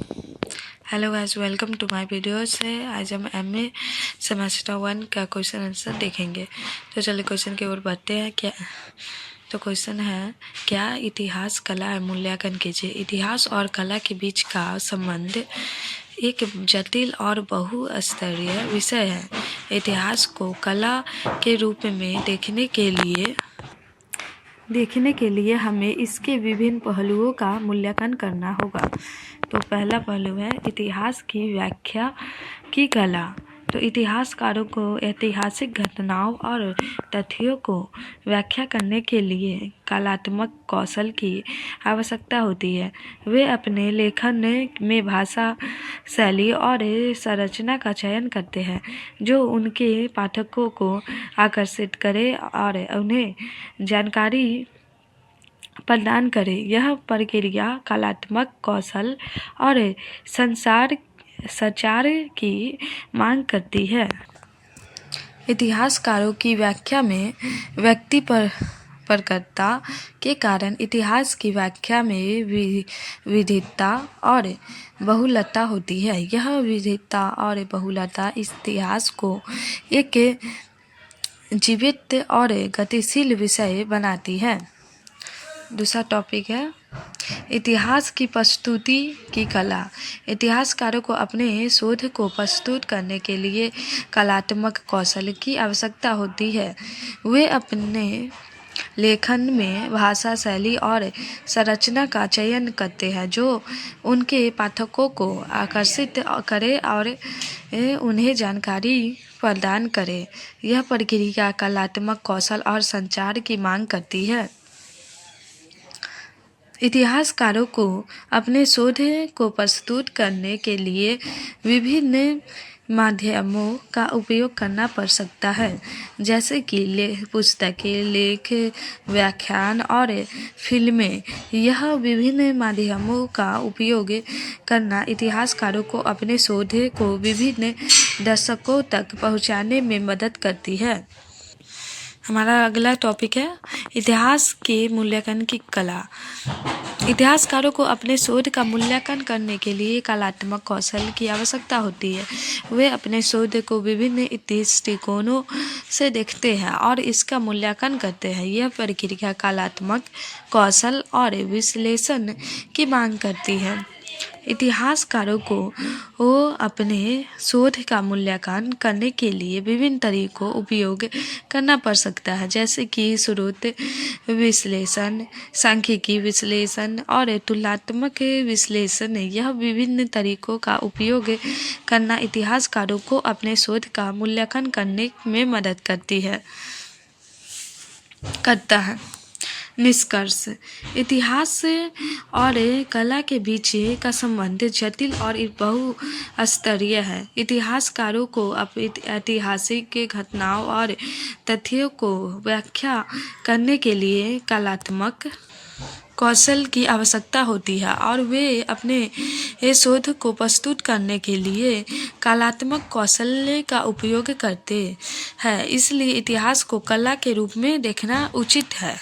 Hello guys, welcome to my video से। आज हम एमए सेमेस्टर 1 का क्वेश्चन आंसर देखेंगे। तो चलिए क्वेश्चन की ओर बढ़ते हैं। तो क्वेश्चन है, क्या इतिहास कला मूल्यांकन कीजिए। इतिहास और कला के बीच का संबंध एक जटिल और बहुस्तरीय विषय है। इतिहास को कला के रूप में देखने के लिए हमें इसके विभिन्न पहलुओं का मूल्यांकन करना होगा। तो पहला पहलू है इतिहास की व्याख्या की कला। तो इतिहासकारों को ऐतिहासिक घटनाओं और तथ्यों को व्याख्या करने के लिए कलात्मक कौशल की आवश्यकता होती है। वे अपने लेखन में भाषा, शैली और संरचना का चयन करते हैं जो उनके पाठकों को आकर्षित करे और उन्हें जानकारी प्रदान करे। यह प्रक्रिया कलात्मक कौशल और संचार की मांग करती है। इतिहासकारों की व्याख्या में व्यक्ति प्रकटता के कारण इतिहास की व्याख्या में विविधता और बहुलता होती है। यह विविधता और बहुलता इतिहास को एक जीवित और गतिशील विषय बनाती है। दूसरा टॉपिक है इतिहास की प्रस्तुति की कला। इतिहासकारों को अपने शोध को प्रस्तुत करने के लिए कलात्मक कौशल की आवश्यकता होती है। वे अपने लेखन में भाषा, शैली और संरचना का चयन करते हैं जो उनके पाठकों को आकर्षित करे और उन्हें जानकारी प्रदान करे। यह प्रक्रिया कलात्मक कौशल और संचार की मांग करती है। इतिहासकारों को अपने शोध को प्रस्तुत करने के लिए विभिन्न माध्यमों का उपयोग करना पड़ सकता है, जैसे कि पुस्तकें, लेख, व्याख्यान और फिल्में। यह विभिन्न माध्यमों का उपयोग करना इतिहासकारों को अपने शोध को विभिन्न दर्शकों तक पहुंचाने में मदद करती है। हमारा अगला टॉपिक है इतिहास के मूल्यांकन की कला। इतिहासकारों को अपने शोध का मूल्यांकन करने के लिए कलात्मक कौशल की आवश्यकता होती है। वे अपने शोध को विभिन्न दृष्टिकोणों से देखते हैं और इसका मूल्यांकन करते हैं। यह प्रक्रिया कलात्मक कौशल और विश्लेषण की मांग करती है। इतिहासकारों को अपने शोध का मूल्यांकन करने के लिए विभिन्न तरीकों उपयोग करना पड़ सकता है, जैसे कि स्रोत विश्लेषण, सांख्यिकी विश्लेषण और तुलनात्मक विश्लेषण। यह विभिन्न तरीकों का उपयोग करना इतिहासकारों को अपने शोध का मूल्यांकन करने में मदद करता है। निष्कर्ष, इतिहास और कला के बीच का संबंध जटिल और बहुस्तरीय है। इतिहासकारों को ऐतिहासिक घटनाओं और तथ्यों को व्याख्या करने के लिए कलात्मक कौशल की आवश्यकता होती है और वे अपने शोध को प्रस्तुत करने के लिए कलात्मक कौशल का उपयोग करते हैं। इसलिए इतिहास को कला के रूप में देखना उचित है।